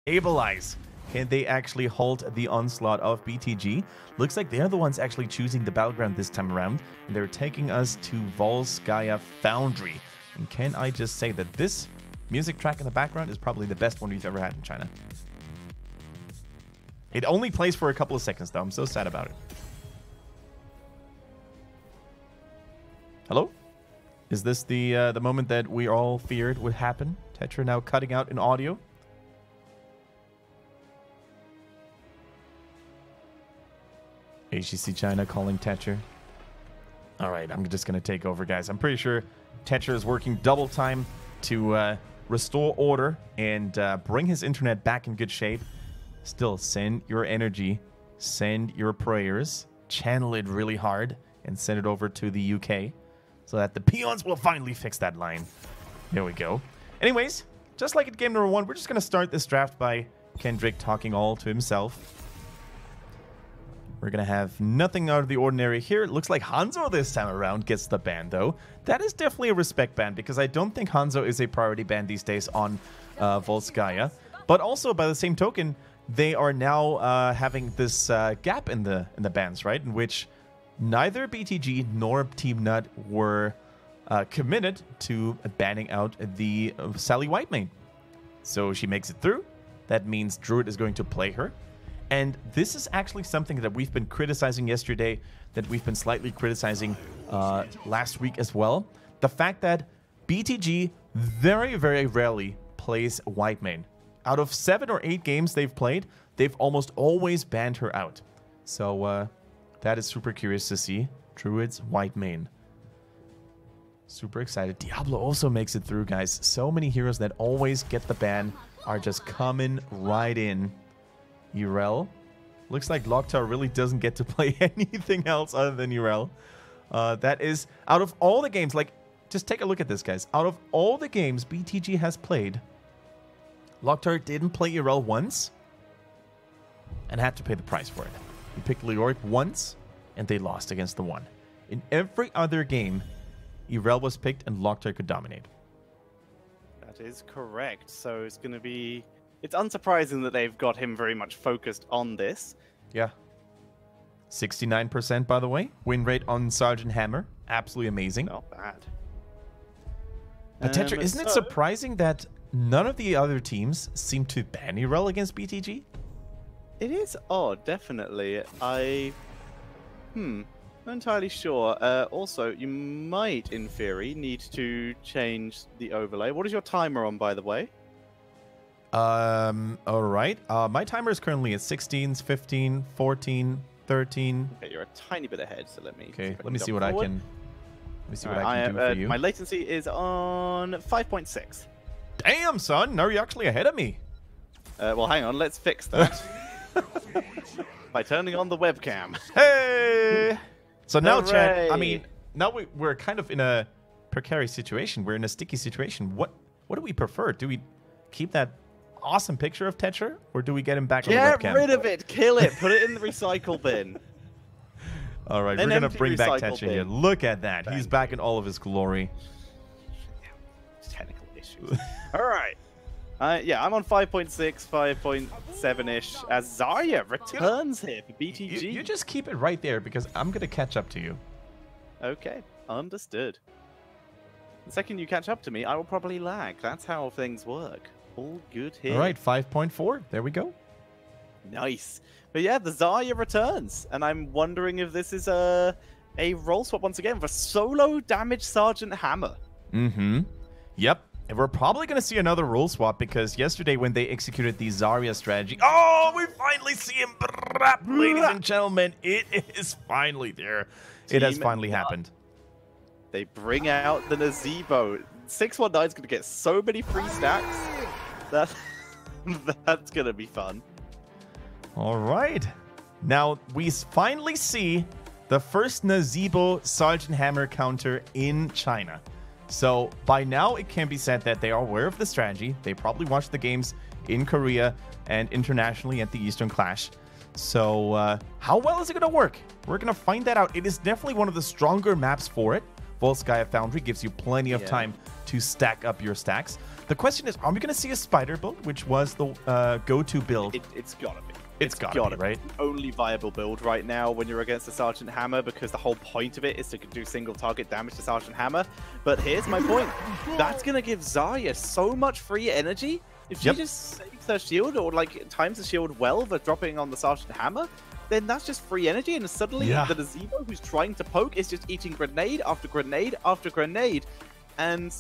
stabilize. Can they actually halt the onslaught of BTG? Looks like they're the ones actually choosing the battleground this time around. And they're taking us to Volskaya Foundry. And can I just say that this music track in the background is probably the best one we've ever had in China. It only plays for a couple of seconds, though. I'm so sad about it. Hello? Is this the moment that we all feared would happen? Tetra now cutting out in audio. HGC China calling Tetra. All right, I'm just going to take over, guys. I'm pretty sure Tetra is working double time to restore order and bring his internet back in good shape. Still, send your energy, send your prayers, channel it really hard, and send it over to the UK so that the peons will finally fix that line. There we go. Anyways, just like at game number 1, we're just going to start this draft by Kendrick talking all to himself. We're going to have nothing out of the ordinary here. It looks like Hanzo this time around gets the ban, though. That is definitely a respect ban, because I don't think Hanzo is a priority ban these days on Volskaya. But also, by the same token, they are now having this gap in the bans, right? In which neither BTG nor Teamnut were committed to banning out the Sally Whitemane. So she makes it through. That means Druid is going to play her. And this is actually something that we've been criticizing yesterday, that we've been slightly criticizing last week as well. The fact that BTG very, very rarely plays Whitemane. Out of 7 or 8 games they've played, they've almost always banned her out. So that is super curious to see. Druid's Whitemane. Super excited. Diablo also makes it through, guys. So many heroes that always get the ban are just coming right in. Urel. Looks like Loktar really doesn't get to play anything else other than Urel. That is, out of all the games, like, just take a look at this, guys. Out of all the games BTG has played, Loktar didn't play Urel once and had to pay the price for it. He picked Leoric once and they lost against the 1. In every other game, Urel was picked and Loktar could dominate. That is correct. So it's going to be... It's unsurprising that they've got him very much focused on this. Yeah. 69%, by the way. Win rate on Sergeant Hammer. Absolutely amazing. Not bad. But Tetra, isn't it surprising that none of the other teams seem to ban Urel against BTG? It is odd, definitely. Not entirely sure. Also, you might, in theory, need to change the overlay. What is your timer on, by the way? All right. My timer is currently at 16, 15, 14, 13. Okay, you're a tiny bit ahead, so let me... Okay, let me see what I can... Let me see what I can do for you. My latency is on 5.6. Damn, son! Now you're actually ahead of me. Well, hang on. Let's fix that. By turning on the webcam. Hey! So now, Chad, I mean, now we're kind of in a precarious situation. We're in a sticky situation. What do we prefer? Do we keep that awesome picture of Tetra, or do we get him back on the webcam? Get rid of it. Kill it. Put it in the recycle bin. All right, we're going to bring back Tetra here. Look at that. He's back in all of his glory. Technical issues. All right. Yeah, I'm on 5.6, 5.7-ish as Zarya returns here for BTG. You just keep it right there because I'm going to catch up to you. Okay, understood. The second you catch up to me, I will probably lag. That's how things work. All good here. All right, 5.4. There we go. Nice. But yeah, the Zarya returns. And I'm wondering if this is a role swap once again for solo damage Sergeant Hammer. Mm-hmm. Yep. And we're probably going to see another role swap because yesterday when they executed the Zarya strategy... Oh, we finally see him. Ladies and gentlemen, it is finally there. It has finally happened. They bring out the Nazebo. 619 is going to get so many free stacks. That's going to be fun. All right. Now, we finally see the first Nazebo Sergeant Hammer counter in China. So, by now, it can be said that they are aware of the strategy. They probably watched the games in Korea and internationally at the Eastern Clash. So, how well is it going to work? We're going to find that out. It is definitely one of the stronger maps for it. Volskaya Foundry gives you plenty of time to stack up your stacks. The question is, are we going to see a spider build, which was the go-to build? It's gotta be. It's gotta be, right? The only viable build right now when you're against the Sergeant Hammer, because the whole point of it is to do single target damage to Sergeant Hammer. But here's my point. That's going to give Zarya so much free energy. If she just saves her shield or like times the shield well for dropping on the Sergeant Hammer, then that's just free energy. And suddenly the Nazebo who's trying to poke is just eating grenade after grenade after grenade. And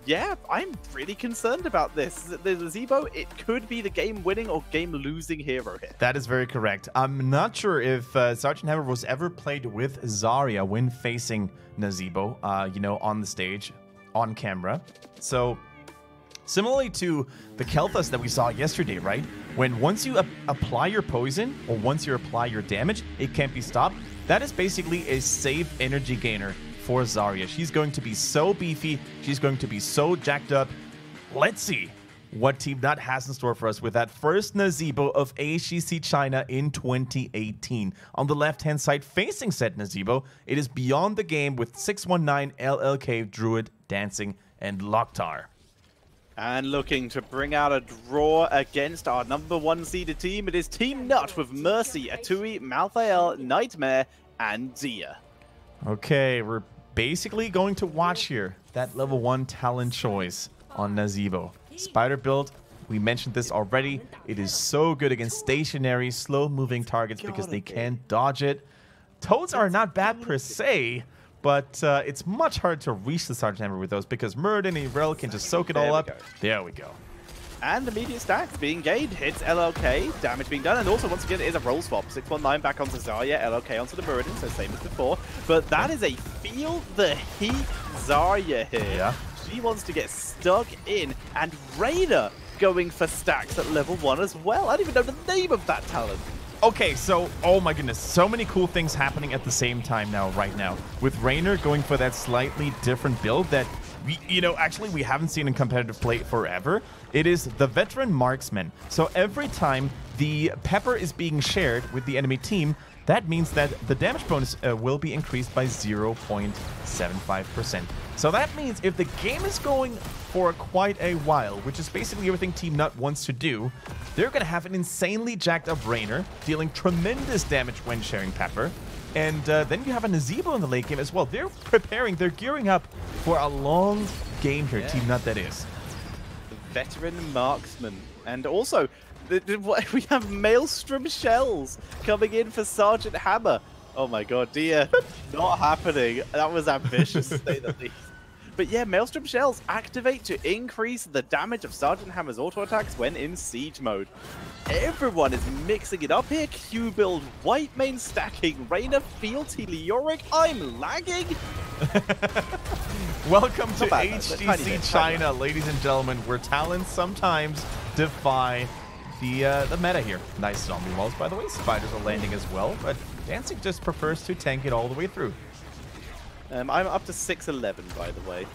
yeah, I'm really concerned about this. The Nazebo, it could be the game-winning or game-losing hero here. That is very correct. I'm not sure if Sergeant Hammer was ever played with Zarya when facing Nazebo, you know, on the stage, on camera. So, similarly to the Kel'Thas that we saw yesterday, right? When once you apply your poison, or once you apply your damage, it can't be stopped. That is basically a safe energy gainer for Zarya. She's going to be so beefy. She's going to be so jacked up. Let's see what Teamnut has in store for us with that first Nazebo of HGC China in 2018. On the left-hand side, facing said Nazebo, it is Beyond the Game with 619, LLK, Druid, Dancing, and Loktar. And looking to bring out a draw against our #1 seeded team, it is Teamnut with Mercy, Atui, Malthael, Nightmare, and Dia. Okay, we're basically going to watch here that level 1 talent choice on Nazebo. Spider build, we mentioned this already. It is so good against stationary, slow-moving targets because they can't dodge it. Toads are not bad per se, but it's much harder to reach the Sergeant Hammer with those because Muradin and Irel can just soak it all up. There we go. And immediate stacks being gained, hits LLK, damage being done, and also once again it is a roll swap. 619 back onto Zarya, LLK onto the Muradin, so same as before. But that is a feel the heat Zarya here. Yeah. She wants to get stuck in, and Raider going for stacks at level 1 as well. I don't even know the name of that talent. Okay, so, oh my goodness, so many cool things happening at the same time now, right now. With Raynor going for that slightly different build that, actually we haven't seen in competitive play forever. It is the Veteran Marksman. So every time the Pepper is being shared with the enemy team, that means that the damage bonus will be increased by 0.75%. So that means if the game is going for quite a while, which is basically everything Teamnut wants to do, they're going to have an insanely jacked up Raynor, dealing tremendous damage when sharing Pepper. And then you have a Nazebo in the late game as well. They're preparing, they're gearing up for a long game here, Teamnut that is. The Veteran Marksman. And also, we have Maelstrom Shells coming in for Sergeant Hammer. Oh my god, dear. Not happening. That was ambitious, to say the least. But yeah, Maelstrom Shells activate to increase the damage of Sergeant Hammer's auto attacks when in siege mode. Everyone is mixing it up here. Q build, white main stacking, Raynor, fealty, Leoric. I'm lagging. Welcome to HGC China, ladies and gentlemen, where talents sometimes defy the meta here. Nice zombie walls, by the way. Spiders are landing as well, but Dancing just prefers to tank it all the way through. I'm up to 611, by the way.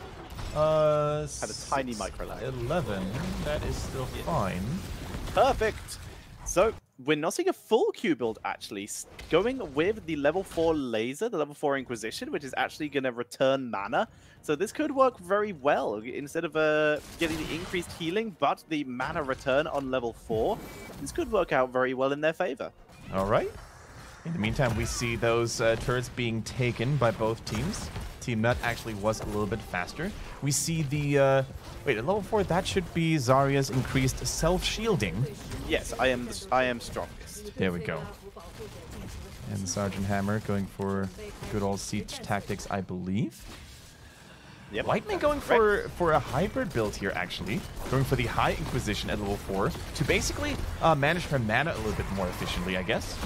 Had a tiny micro lag. 11. That is still fine. Perfect. So we're not seeing a full Q build actually. Going with the level 4 laser, the level 4 Inquisition, which is actually going to return mana. So this could work very well. Instead of getting the increased healing, but the mana return on level 4, this could work out very well in their favor. All right. In the meantime, we see those turrets being taken by both teams. Teamnut actually was a little bit faster. We see the... wait, at level 4, that should be Zarya's increased self-shielding. Yes, I am strongest. There we go. And Sergeant Hammer going for good old siege tactics, I believe. Yep. Whiteman going for a hybrid build here, actually. Going for the High Inquisition at level 4 to basically manage her mana a little bit more efficiently, I guess.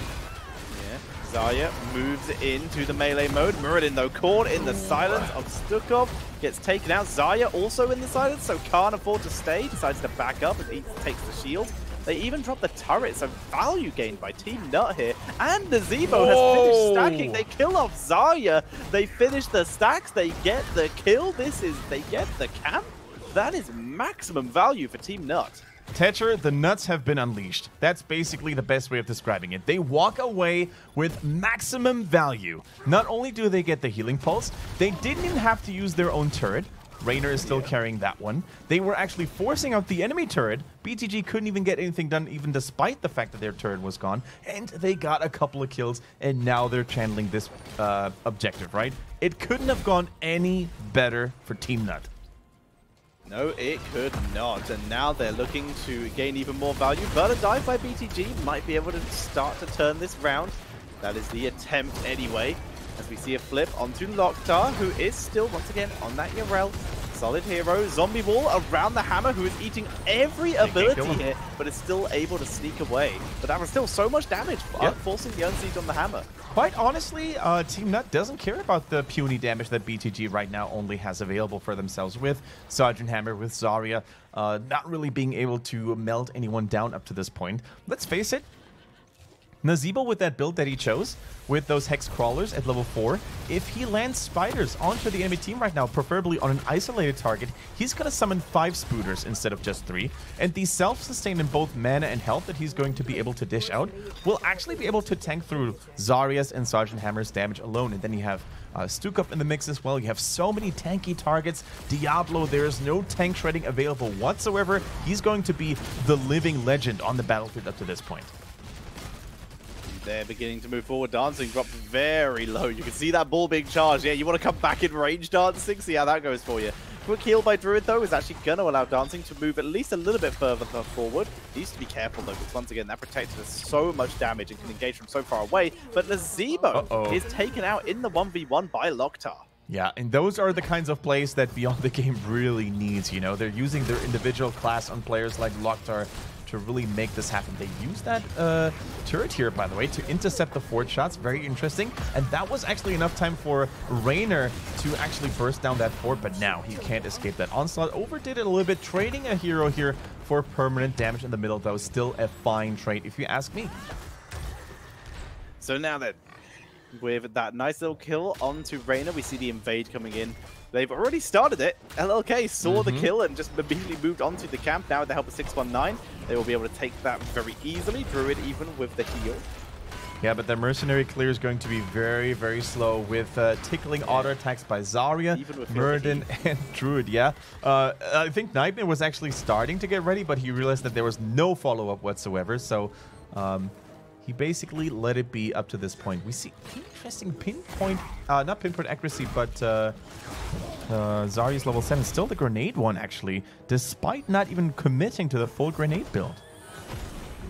Zarya moves into the melee mode. Muradin, though, caught in the silence of Stukov, gets taken out. Zarya also in the silence, so can't afford to stay. Decides to back up as he takes the shield. They even drop the turret, so value gained by Teamnut here. And Nazebo has finished stacking. They kill off Zarya. They finish the stacks. They get the kill. They get the camp. That is maximum value for Teamnut. Tetcher, the nuts have been unleashed. That's basically the best way of describing it. They walk away with maximum value. Not only do they get the healing pulse, they didn't even have to use their own turret. Raynor is still carrying that one. They were actually forcing out the enemy turret. BTG couldn't even get anything done, even despite the fact that their turret was gone. And they got a couple of kills, and now they're channeling this objective, right? It couldn't have gone any better for Teamnut. No, it could not. And now they're looking to gain even more value. But a dive by BTG might be able to start to turn this round. That is the attempt anyway. As we see a flip onto Locktar, who is still, once again, on that Yarel. Solid hero. Zombie wall around the hammer, who is eating every ability here, but is still able to sneak away. But that was still so much damage, forcing the unsiege on the hammer. Quite honestly, Teamnut doesn't care about the puny damage that BTG right now only has available for themselves with Sergeant Hammer, with Zarya, not really being able to melt anyone down up to this point. Let's face it, Nazeebo, with that build that he chose, with those Hex Crawlers at level 4, if he lands Spiders onto the enemy team right now, preferably on an isolated target, he's going to summon 5 Spooters instead of just 3. And the self-sustain in both mana and health that he's going to be able to dish out will actually be able to tank through Zarya's and Sergeant Hammer's damage alone. And then you have Stukov in the mix as well. You have so many tanky targets. Diablo, there is no tank shredding available whatsoever. He's going to be the living legend on the battlefield up to this point. They're beginning to move forward. Dancing dropped very low. You can see that ball being charged. Yeah, you want to come back in range, Dancing. See how that goes for you. Quick heal by Druid, though, is actually going to allow Dancing to move at least a little bit further forward. Needs to be careful, though, because once again, that protector does so much damage and can engage from so far away. But Nazeebo is taken out in the 1v1 by Locktar. Yeah, and those are the kinds of plays that Beyond the Game really needs, you know? They're using their individual class on players like Locktar to really make this happen. They use that turret here, by the way, to intercept the forward shots. Very interesting. And that was actually enough time for Raynor to actually burst down that fort, but now he can't escape that onslaught. Overdid it a little bit, trading a hero here for permanent damage in the middle, though. Still a fine trade, if you ask me. So now that with that nice little kill onto Raynor, we see the invade coming in. They've already started it. LLK saw the kill and just immediately moved onto the camp. Now with the help of 619, they will be able to take that very easily. Druid even with the heal. Yeah, but the mercenary clear is going to be very, very slow with tickling auto attacks by Zarya, Muradin, and Druid, yeah. I think Nightmare was actually starting to get ready, but he realized that there was no follow-up whatsoever, so he basically let it be up to this point. We see interesting pinpoint, not pinpoint accuracy, but Zarya's level 7, still the grenade one, actually, despite not even committing to the full grenade build.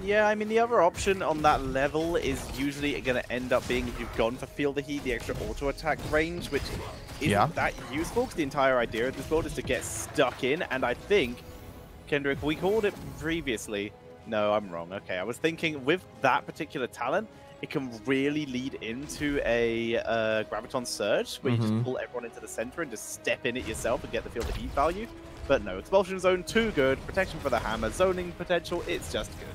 Yeah, I mean, the other option on that level is usually going to end up being, if you've gone for Feel the Heat, the extra auto-attack range, which isn't that useful, because the entire idea of this build is to get stuck in, and I think, Kendrick, we called it previously. No, I'm wrong. Okay, I was thinking with that particular talent, it can really lead into a Graviton Surge, where you just pull everyone into the center and just step in it yourself and get the Feel the Heat value. But no, Expulsion Zone, too good. Protection for the hammer, zoning potential, it's just good.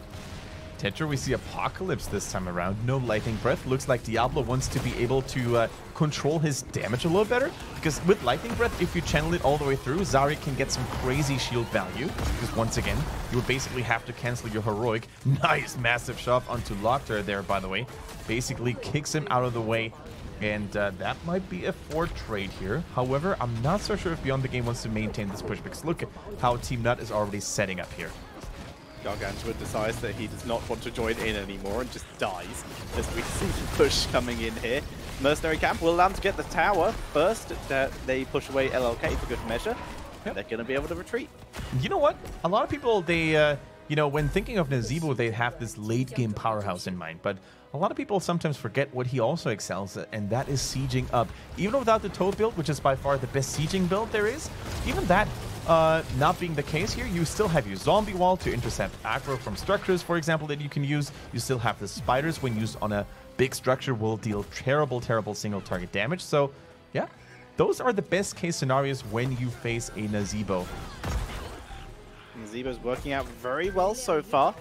Tetra, we see Apocalypse this time around. No Lightning Breath. Looks like Diablo wants to be able to control his damage a little better. Because with Lightning Breath, if you channel it all the way through, Zarya can get some crazy shield value. Because once again, you would basically have to cancel your heroic. Nice massive shove onto Locktar there, by the way. Basically kicks him out of the way. And that might be a 4 trade here. However, I'm not so sure if Beyond the Game wants to maintain this push. Because look at how Teamnut is already setting up here. Gargantua decides that he does not want to join in anymore and just dies as we see the push coming in here. Mercenary camp will allow them to get the tower first. They push away LLK for good measure. They're going to be able to retreat. You know what? A lot of people, they, you know, when thinking of Nazeebo, they have this late game powerhouse in mind. But a lot of people sometimes forget what he also excels at, and that is sieging up. Even without the Toad build, which is by far the best sieging build there is, even that not being the case here, you still have your zombie wall to intercept aggro from structures, for example, that you can use. You still have the spiders when used on a big structure will deal terrible, terrible single target damage. So, yeah, those are the best case scenarios when you face a Nazeebo. Nazeebo's working out very well so far,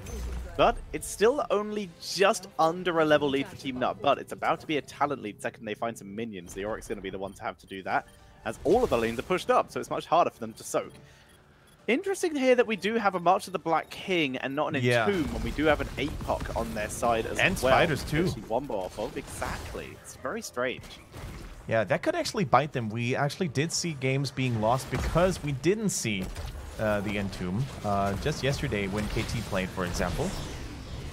but it's still only just under a level lead for Teamnut, but it's about to be a talent lead second they find some minions. The Oryx is going to be the one to have to do that, as all of the lanes are pushed up, so it's much harder for them to soak. Interesting to hear that we do have a March of the Black King and not an Yeah. Entomb when we do have an APOC on their side as well. And spiders too. Wombo off of. Exactly. It's very strange. Yeah, that could actually bite them. We actually did see games being lost because we didn't see the Entomb just yesterday when KT played, for example.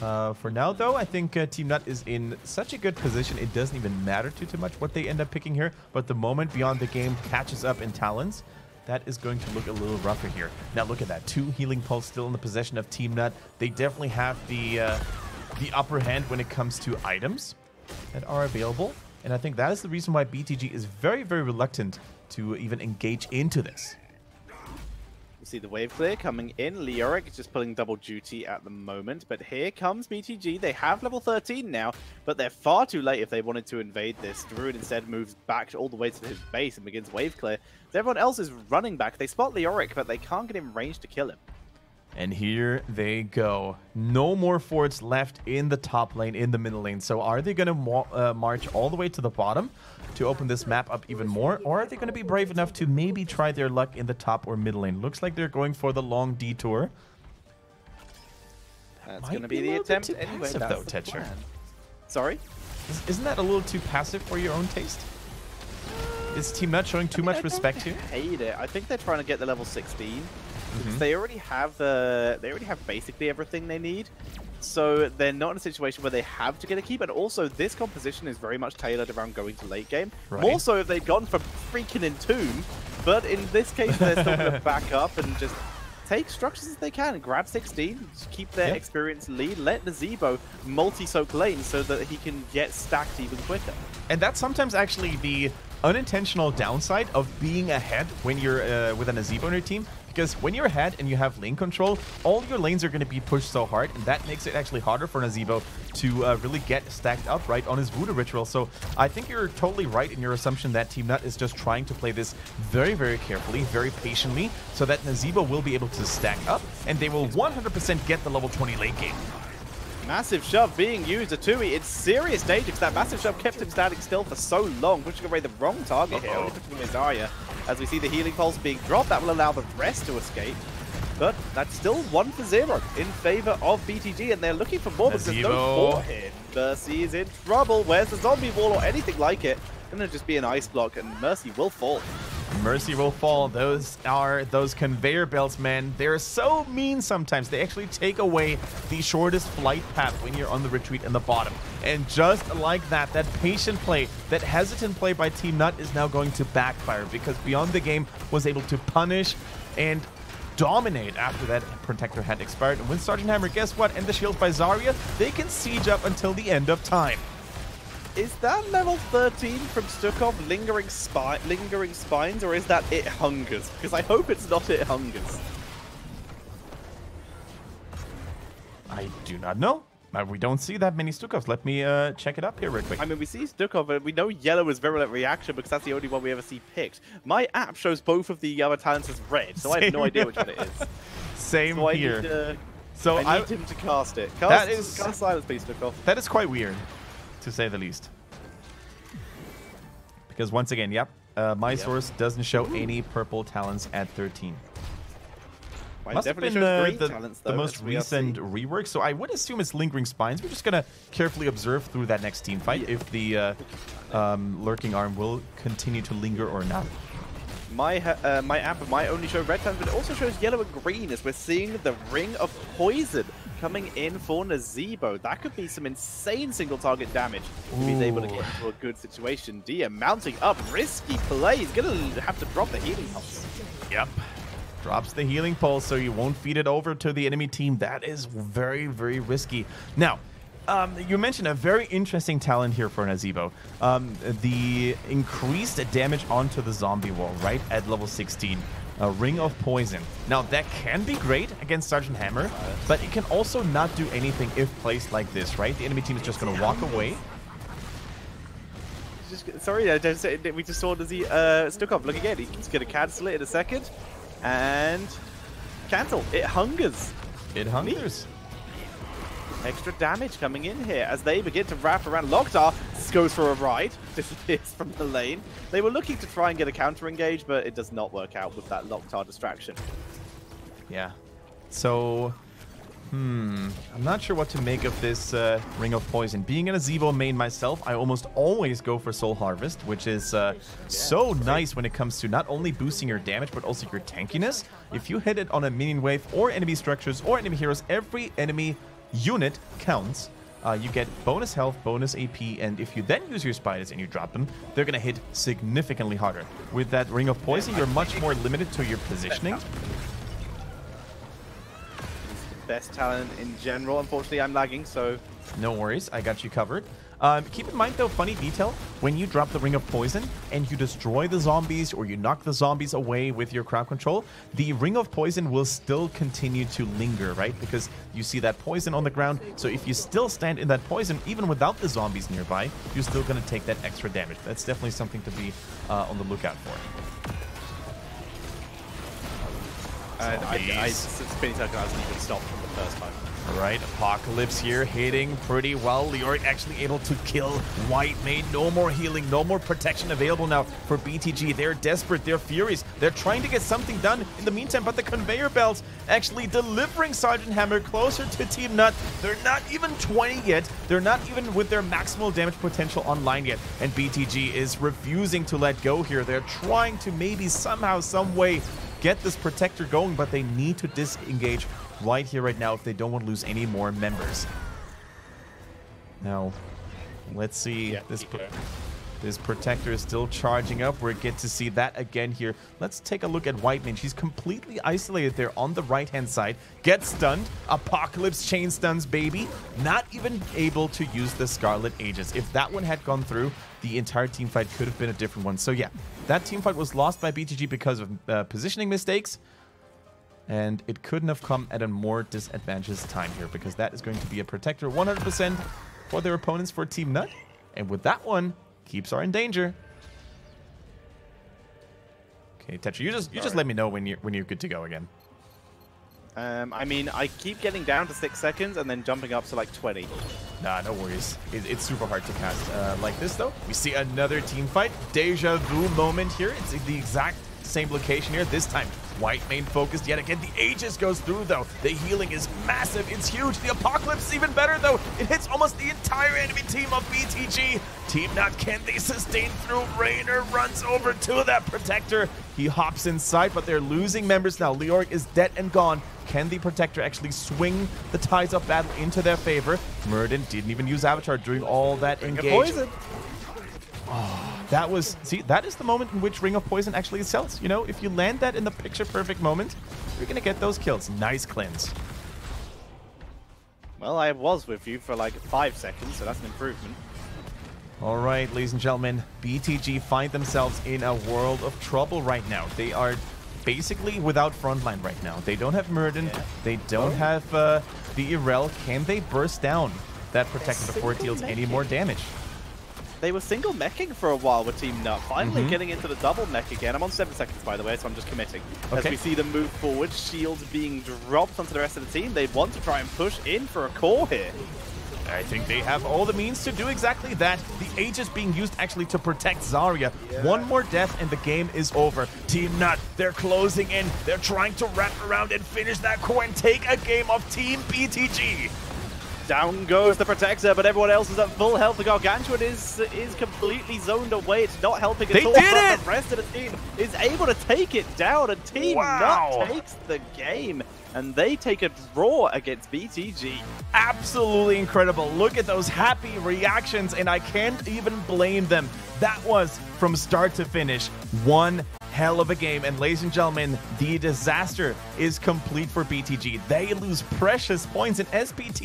For now, though, I think Teamnut is in such a good position, it doesn't even matter too much what they end up picking here. But the moment Beyond the Game catches up in talents, that is going to look a little rougher here. Now, look at that. 2 healing pulse still in the possession of Teamnut. They definitely have the upper hand when it comes to items that are available. And I think that is the reason why BTG is very, very reluctant to even engage into this. You see the wave clear coming in. Leoric is just pulling double duty at the moment. But here comes BTG. They have level 13 now, but they're far too late if they wanted to invade this. Druid instead moves back all the way to his base and begins wave clear. So everyone else is running back. They spot Leoric, but they can't get in range to kill him. And here they go. No more forts left in the top lane, in the middle lane. So are they going to march all the way to the bottom to open this map up even more? Or are they going to be brave enough to maybe try their luck in the top or middle lane? Looks like they're going for the long detour. That's going to be the attempt anyway. That's though, the Tetcher. plan. Sorry? Isn't that a little too passive for your own taste? Is Teamnut showing too much respect here? I hate it. I think they're trying to get the level 16. Because they already have basically everything they need, so they're not in a situation where they have to get a keep. And also, this composition is very much tailored around going to late game. Right. More so if they'd gone for freaking Entomb, but in this case, they're still going to back up and just take structures as they can and grab 16, just keep their experience lead, let Nazebo multi-soak lane so that he can get stacked even quicker. And that's sometimes actually the unintentional downside of being ahead when you're with a Nazebo on your team. Because when you're ahead and you have lane control, all your lanes are going to be pushed so hard, and that makes it actually harder for Nazebo to really get stacked up right on his Voodoo Ritual. So I think you're totally right in your assumption that Teamnut is just trying to play this very, very carefully, very patiently, so that Nazebo will be able to stack up, and they will 100% get the level 20 late game. Massive shove being used. A Tui in serious danger because that massive shove kept him standing still for so long, pushing away the wrong target here. Only pushing away Zarya. As we see the healing pulse being dropped, that will allow the rest to escape. But that's still 1-0 in favor of BTG, and they're looking for more because there's no fort here. Mercy is in trouble. Where's the zombie wall or anything like it? Gonna just be an ice block, and Mercy will fall. Mercy will fall. Those are those conveyor belts, man. They're so mean sometimes. They actually take away the shortest flight path when you're on the retreat in the bottom. And just like that, that patient play, that hesitant play by Teamnut is now going to backfire because Beyond the Game was able to punish and dominate after that Protector had expired. And with Sergeant Hammer, guess what? And the shields by Zarya, they can siege up until the end of time. Is that level 13 from Stukov lingering spines, or is that It Hungers? Because I hope it's not It Hungers. I do not know. We don't see that many Stukovs. Let me check it up here real quick. I mean, we see Stukov, and we know yellow is Virulent Reaction because that's the only one we ever see picked. My app shows both of the other talents as red, so I have no idea which one it is. Same so here. I need him to cast it. Cast silence, please, Stukov. That is quite weird, to say the least. Because once again, my source doesn't show any purple talents at 13. Mine Must have been the most recent rework, so I would assume it's Lingering Spines. We're just going to carefully observe through that next team fight if the Lurking Arm will continue to linger or not. My app might only show red talents, but it also shows yellow and green as we're seeing the Ring of Poison coming in for Nazebo. That could be some insane single target damage if he's able to get into a good situation. Dia mounting up, risky play. He's going to have to drop the healing pulse. Yep. Drops the healing pulse so you won't feed it over to the enemy team. That is very, very risky. Now, you mentioned a very interesting talent here for Nazebo. The increased damage onto the zombie wall, right, at level 16. A Ring of Poison. Now, that can be great against Sergeant Hammer, but it can also not do anything if placed like this, right? The enemy team is just going to walk away. Sorry, we just saw Stukov. Look again. He's going to cancel it in a second. And cancel. It hungers. It hungers. Extra damage coming in here as they begin to wrap around. Loktar goes for a ride, disappears from the lane. They were looking to try and get a counter engage, but it does not work out with that Loktar distraction. Yeah. So, I'm not sure what to make of this Ring of Poison. Being in a Zevo main myself, I almost always go for Soul Harvest, which is so nice when it comes to not only boosting your damage, but also your tankiness. If you hit it on a minion wave or enemy structures or enemy heroes, every enemy unit counts. You get bonus health, bonus AP, and if you then use your spiders and you drop them, they're going to hit significantly harder. With that Ring of Poison, you're much more limited to your positioning. Best talent in general. Unfortunately, I'm lagging, so... No worries, I got you covered. Keep in mind, though, funny detail, when you drop the Ring of Poison and you destroy the zombies or you knock the zombies away with your crowd control, the Ring of Poison will still continue to linger, right? Because you see that poison on the ground, so if you still stand in that poison, even without the zombies nearby, you're still going to take that extra damage. That's definitely something to be on the lookout for. Since Spinny Circle hasn't even stopped from the first time. All right, Apocalypse here hitting pretty well. Leoric actually able to kill White Mage. No more healing, no more protection available now for BTG. They're desperate, they're furious. They're trying to get something done in the meantime, but the conveyor belts actually delivering Sergeant Hammer closer to Teamnut. They're not even 20 yet. They're not even with their maximal damage potential online yet. And BTG is refusing to let go here. They're trying to maybe somehow, some way get this protector going, but they need to disengage right here, right now, if they don't want to lose any more members. Now, let's see. This protector is still charging up. We get to see that again here. Let's take a look at White Mage. He's completely isolated there on the right-hand side. Gets stunned. Apocalypse chain stuns, baby. Not even able to use the Scarlet Aegis. If that one had gone through, the entire team fight could have been a different one. So yeah, that team fight was lost by BTG because of positioning mistakes. And it couldn't have come at a more disadvantageous time here, because that is going to be a protector 100% for their opponents for Teamnut. And with that one, keeps are in danger. Okay, Tetra, you just let me know when you're good to go again. I mean, I keep getting down to 6 seconds and then jumping up to like 20. Nah, no worries. It's super hard to cast like this, though. We see another team fight. Deja vu moment here. It's the exact same location here. This time, White main focused yet again. The Aegis goes through, though. The healing is massive. It's huge. The Apocalypse is even better, though. It hits almost the entire enemy team of BTG. Teamnut, can they sustain through? Rainer runs over to that protector. He hops inside, but they're losing members now. Leoric is dead and gone. Can the protector actually swing the tides of battle into their favor? Murden didn't even use Avatar during all that engagement. Oh, that was... See, that is the moment in which Ring of Poison actually excels. You know, if you land that in the picture-perfect moment, you're going to get those kills. Nice cleanse. Well, I was with you for like 5 seconds, so that's an improvement. All right, ladies and gentlemen, BTG find themselves in a world of trouble right now. They are basically without frontline right now. They don't have Murden. Yeah. They don't have the Irel. Can they burst down that protector before it deals any more damage? They were single meching for a while with Teamnut, finally getting into the double mech again. I'm on 7 seconds, by the way, so I'm just committing. Okay. As we see them move forward, shields being dropped onto the rest of the team. They want to try and push in for a core here. I think they have all the means to do exactly that. The Aegis being used actually to protect Zarya. Yeah. One more death and the game is over. Teamnut, they're closing in. They're trying to wrap around and finish that core and take a game of Team BTG. Down goes the protector, but everyone else is at full health. The Gargantuan is completely zoned away. It's not helping at all. But the rest of the team is able to take it down, and Teamnut takes the game. And they take a draw against BTG. Absolutely incredible. Look at those happy reactions, and I can't even blame them. That was from start to finish one hell of a game. And ladies and gentlemen, the disaster is complete for BTG. They lose precious points, and SPT